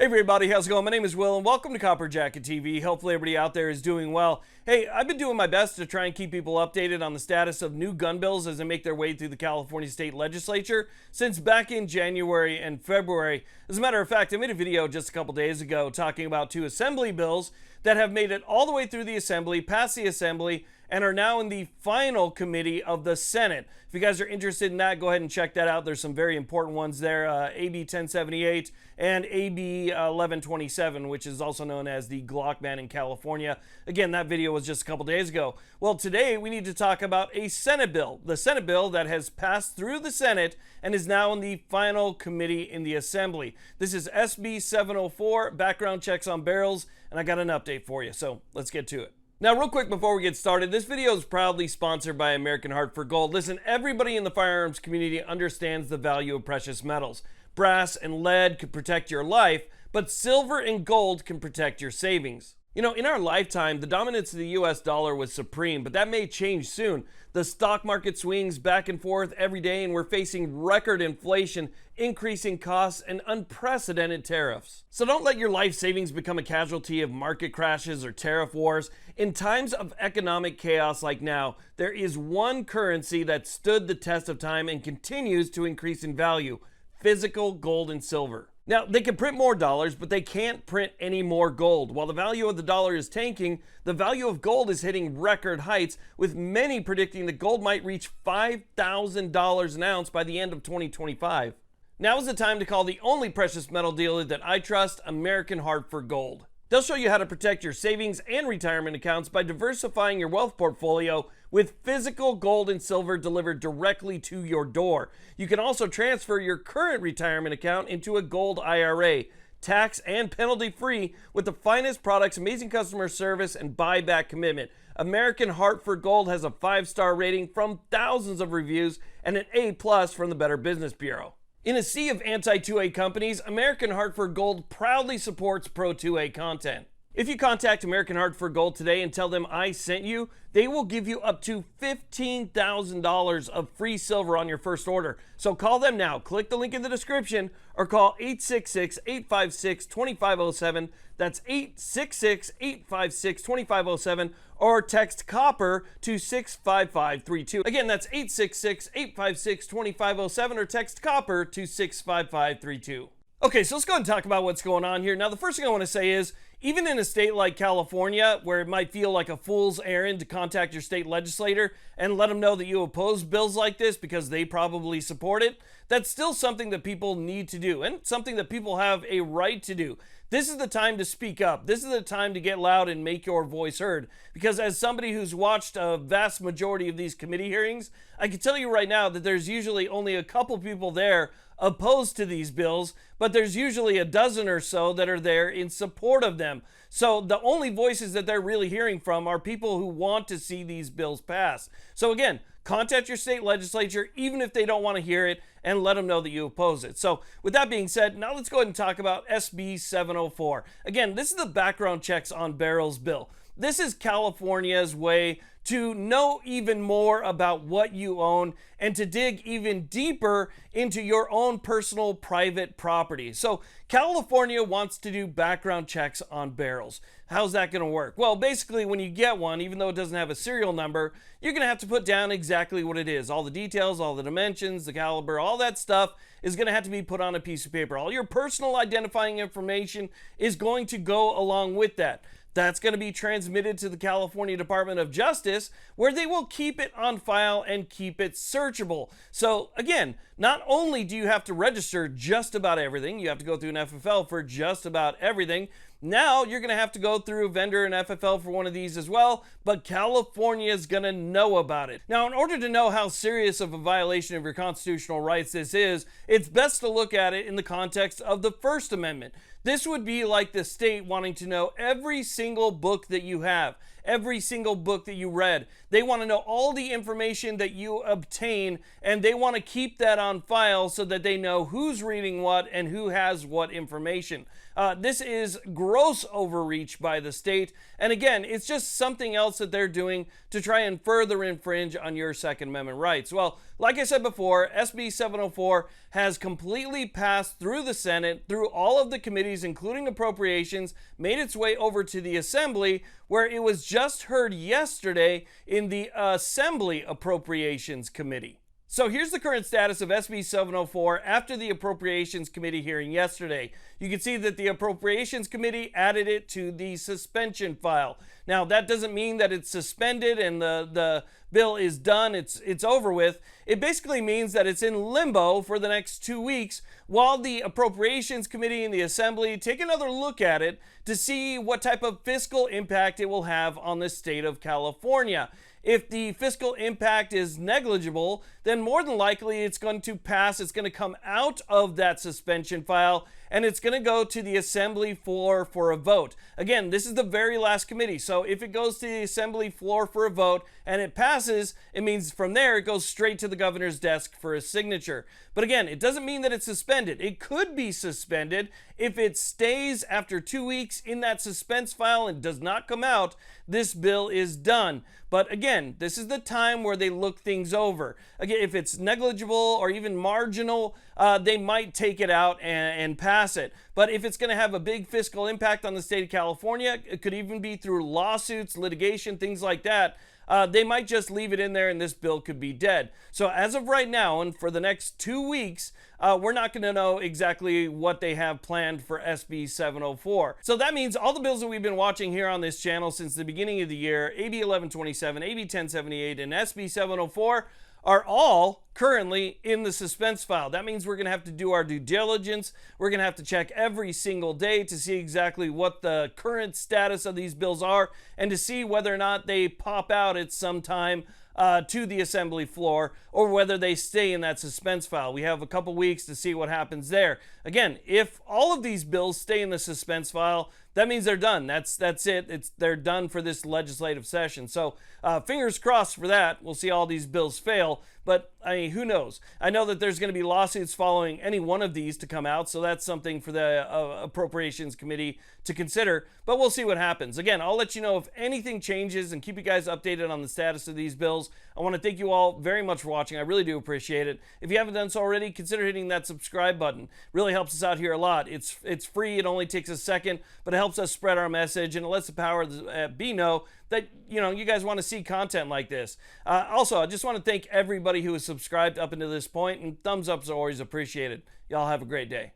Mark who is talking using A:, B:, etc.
A: Hey everybody, how's it going? My name is Will and welcome to Copper Jacket TV. Hopefully everybody out there is doing well. Hey, I've been doing my best to try and keep people updated on the status of new gun bills as they make their way through the California State Legislature since back in January and February. As a matter of fact, I made a video just a couple days ago talking about two assembly bills that have made it all the way through the Assembly, past the Assembly, and are now in the final committee of the Senate. If you guys are interested in that, go ahead and check that out. There's some very important ones there, AB 1078 and AB 1127, which is also known as the Glock ban in California. Again, that video was just a couple days ago. Well, today we need to talk about a Senate bill, the Senate bill that has passed through the Senate and is now in the final committee in the Assembly. This is SB 704, background checks on barrels, and I got an update for you, so let's get to it. Now, real quick before we get started, this video is proudly sponsored by American Heart for Gold. Listen, everybody in the firearms community understands the value of precious metals. Brass and lead could protect your life, but silver and gold can protect your savings. You know, in our lifetime, the dominance of the US dollar was supreme, but that may change soon. The stock market swings back and forth every day, and we're facing record inflation, increasing costs, and unprecedented tariffs. So don't let your life savings become a casualty of market crashes or tariff wars. In times of economic chaos like now, there is one currency that stood the test of time and continues to increase in value: physical gold and silver. Now, they can print more dollars, but they can't print any more gold. While the value of the dollar is tanking, the value of gold is hitting record heights, with many predicting that gold might reach $5,000 an ounce by the end of 2025. Now is the time to call the only precious metal dealer that I trust, American Heart for Gold. They'll show you how to protect your savings and retirement accounts by diversifying your wealth portfolio with physical gold and silver delivered directly to your door. You can also transfer your current retirement account into a gold IRA, tax and penalty free, with the finest products, amazing customer service, and buyback commitment. American Heart for Gold has a 5-star rating from thousands of reviews and an A+ from the Better Business Bureau. In a sea of anti-2A companies, American Heart for Gold proudly supports pro-2A content. If you contact American Heart for Gold today and tell them I sent you, they will give you up to $15,000 of free silver on your first order. So call them now. Click the link in the description or call 866-856-2507. That's 866-856-2507, or text COPPER to 65532. Again, that's 866-856-2507, or text COPPER to 65532. Okay, so let's go ahead and talk about what's going on here. Now, the first thing I want to say is, even in a state like California, where it might feel like a fool's errand to contact your state legislator and let them know that you oppose bills like this because they probably support it, that's still something that people need to do, and something that people have a right to do. This is the time to speak up. This is the time to get loud and make your voice heard. Because as somebody who's watched a vast majority of these committee hearings, I can tell you right now that there's usually only a couple people there opposed to these bills, but there's usually a dozen or so that are there in support of them. So the only voices that they're really hearing from are people who want to see these bills passed. So again, contact your state legislature, even if they don't want to hear it, and let them know that you oppose it. So with that being said, now let's go ahead and talk about SB 704. Again, this is the background checks on barrels bill. This is California's way to know even more about what you own and to dig even deeper into your own personal private property. So California wants to do background checks on barrels. How's that going to work? Well, basically when you get one, even though it doesn't have a serial number, you're going to have to put down exactly what it is. All the details, all the dimensions, the caliber, all that stuff is going to have to be put on a piece of paper. All your personal identifying information is going to go along with that. That's going to be transmitted to the California Department of Justice, where they will keep it on file and keep it searchable. So again, not only do you have to register just about everything, you have to go through an FFL for just about everything. Now you're going to have to go through a vendor and FFL for one of these as well, but California is going to know about it. Now, in order to know how serious of a violation of your constitutional rights this is, it's best to look at it in the context of the First Amendment. This would be like the state wanting to know every single book that you have, every single book that you read. They want to know all the information that you obtain, and they want to keep that on file so that they know who's reading what and who has what information. This is gross overreach by the state, and again, it's just something else that they're doing to try and further infringe on your Second Amendment rights. Well, like I said before, SB 704 has completely passed through the Senate, through all of the committees, including Appropriations, made its way over to the Assembly, where it was just heard yesterday in the Assembly Appropriations Committee. So here's the current status of SB 704 after the Appropriations Committee hearing yesterday. You can see that the Appropriations Committee added it to the suspension file. Now, that doesn't mean that it's suspended and the bill is done, it's over with. It basically means that it's in limbo for the next 2 weeks while the Appropriations Committee and the Assembly take another look at it to see what type of fiscal impact it will have on the state of California. If the fiscal impact is negligible, then more than likely it's going to pass. It's going to come out of that suspension file, and it's going to go to the Assembly floor for a vote. Again, this is the very last committee, so if it goes to the Assembly floor for a vote and it passes, it means from there it goes straight to the governor's desk for a signature. But again, it doesn't mean that it's suspended. It could be suspended if it stays after 2 weeks in that suspense file and does not come out. This bill is done. But again, this is the time where they look things over. Again, if it's negligible or even marginal, they might take it out and pass it. But if it's going to have a big fiscal impact on the state of California, it could even be through lawsuits, litigation, things like that. They might just leave it in there and this bill could be dead. So as of right now, and for the next 2 weeks, we're not going to know exactly what they have planned for SB 704. So that means all the bills that we've been watching here on this channel since the beginning of the year, AB 1127, AB 1078, and SB 704, are all currently in the suspense file. That means we're going to have to do our due diligence. We're going to have to check every single day to see exactly what the current status of these bills are and to see whether or not they pop out at some time to the Assembly floor or whether they stay in that suspense file. We have a couple weeks to see what happens there. Again, if all of these bills stay in the suspense file, that means they're done. That's it. They're done for this legislative session. So fingers crossed for that. We'll see all these bills fail. But I mean, who knows? I know that there's going to be lawsuits following any one of these to come out. So that's something for the Appropriations Committee to consider. But we'll see what happens. Again, I'll let you know if anything changes and keep you guys updated on the status of these bills. I want to thank you all very much for watching. I really do appreciate it. If you haven't done so already, consider hitting that subscribe button. It really helps us out here a lot. It's free. It only takes a second, but it helps us spread our message and it lets the power be know that you guys want to see content like this. Also, I just want to thank everybody who has subscribed up until this point, and thumbs ups are always appreciated. Y'all have a great day.